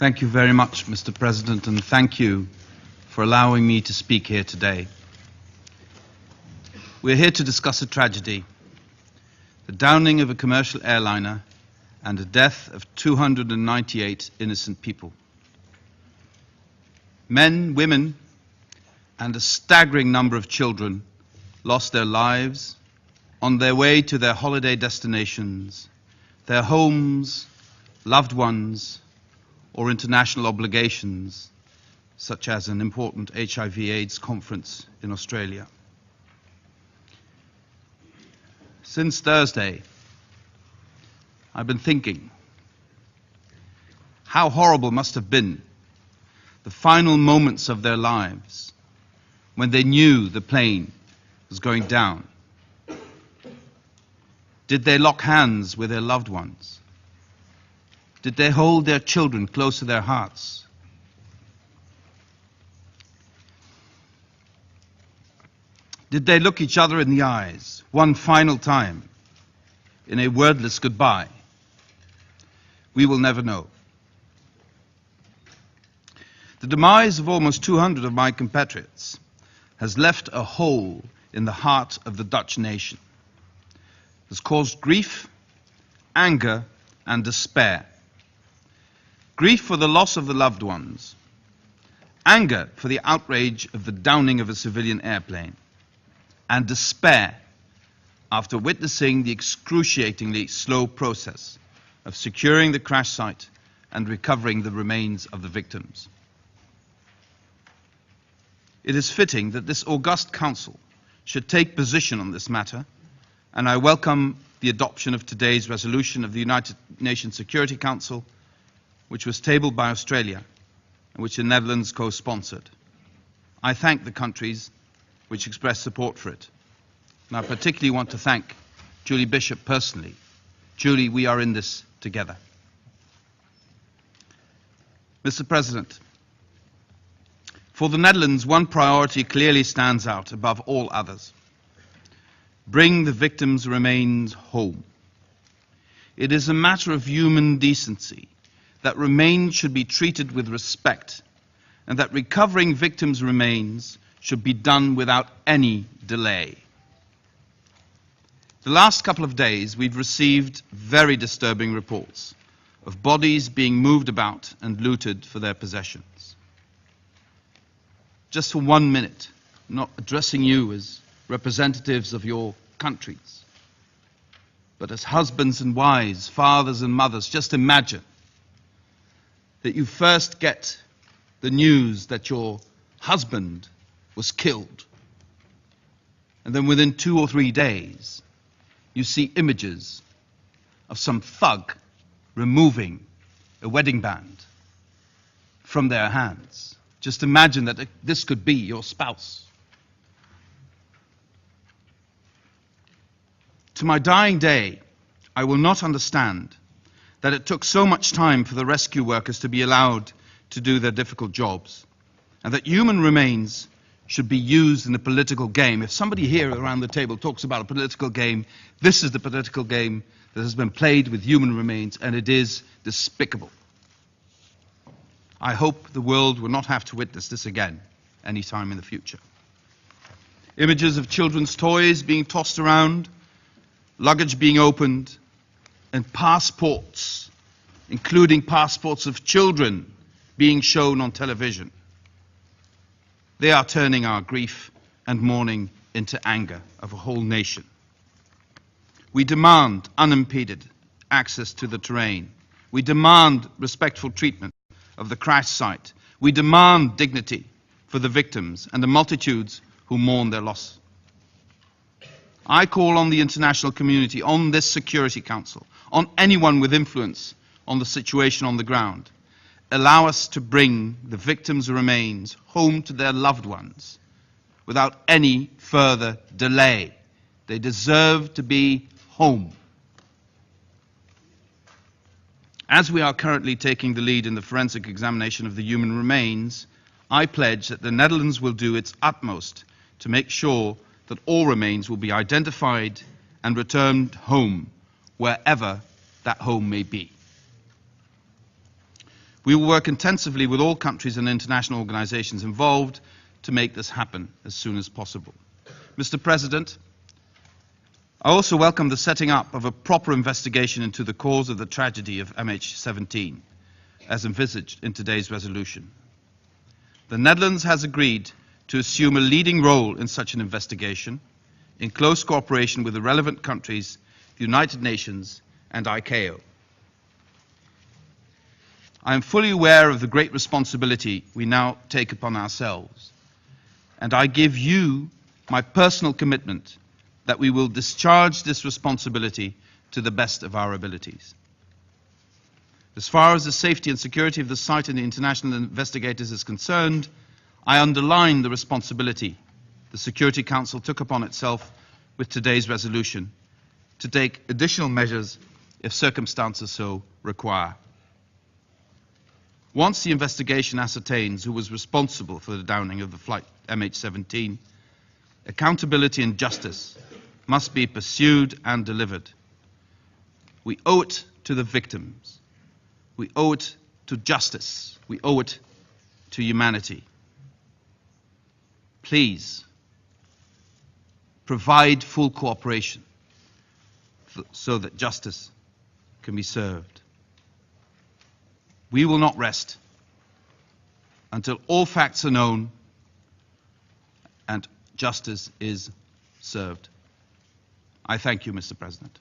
Thank you very much, Mr. President, and thank you for allowing me to speak here today. We're here to discuss a tragedy, the downing of a commercial airliner and the death of 298 innocent people. Men, women, and a staggering number of children lost their lives on their way to their holiday destinations, their homes, loved ones, or international obligations, such as an important HIV/AIDS conference in Australia. Since Thursday, I've been thinking how horrible must have been the final moments of their lives when they knew the plane was going down. Did they lock hands with their loved ones? Did they hold their children close to their hearts? Did they look each other in the eyes one final time in a wordless goodbye? We will never know. The demise of almost 200 of my compatriots has left a hole in the heart of the Dutch nation. It has caused grief, anger, and despair. Grief for the loss of the loved ones, anger for the outrage of the downing of a civilian airplane, and despair after witnessing the excruciatingly slow process of securing the crash site and recovering the remains of the victims. It is fitting that this august Council should take position on this matter, and I welcome the adoption of today's resolution of the United Nations Security Council, which was tabled by Australia and which the Netherlands co-sponsored. I thank the countries which expressed support for it. And I particularly want to thank Julie Bishop personally. Julie, we are in this together. Mr. President, for the Netherlands, one priority clearly stands out above all others. Bring the victims' remains home. It is a matter of human decency that remains should be treated with respect, and that recovering victims' remains should be done without any delay. The last couple of days, we've received very disturbing reports of bodies being moved about and looted for their possessions. Just for 1 minute, not addressing you as representatives of your countries, but as husbands and wives, fathers and mothers, just imagine that you first get the news that your husband was killed, and then within 2 or 3 days, you see images of some thug removing a wedding band from their hands. Just imagine that this could be your spouse. To my dying day, I will not understand that it took so much time for the rescue workers to be allowed to do their difficult jobs, and that human remains should be used in a political game. If somebody here around the table talks about a political game, this is the political game that has been played with human remains, and it is despicable. I hope the world will not have to witness this again any time in the future. Images of children's toys being tossed around, luggage being opened, and passports, including passports of children, being shown on television. They are turning our grief and mourning into anger of a whole nation. We demand unimpeded access to the terrain. We demand respectful treatment of the crash site. We demand dignity for the victims and the multitudes who mourn their loss. I call on the international community, on this Security Council, on anyone with influence on the situation on the ground. Allow us to bring the victims' remains home to their loved ones without any further delay. They deserve to be home. As we are currently taking the lead in the forensic examination of the human remains, I pledge that the Netherlands will do its utmost to make sure that all remains will be identified and returned home, wherever that home may be. We will work intensively with all countries and international organizations involved to make this happen as soon as possible. Mr. President, I also welcome the setting up of a proper investigation into the cause of the tragedy of MH17, as envisaged in today's resolution. The Netherlands has agreed to assume a leading role in such an investigation, in close cooperation with the relevant countries, the United Nations and ICAO. I am fully aware of the great responsibility we now take upon ourselves, and I give you my personal commitment that we will discharge this responsibility to the best of our abilities. As far as the safety and security of the site and the international investigators is concerned, I underline the responsibility the Security Council took upon itself with today's resolution to take additional measures if circumstances so require. Once the investigation ascertains who was responsible for the downing of the flight MH17, accountability and justice must be pursued and delivered. We owe it to the victims. We owe it to justice. We owe it to humanity. Please, provide full cooperation so that justice can be served. We will not rest until all facts are known and justice is served. I thank you, Mr. President.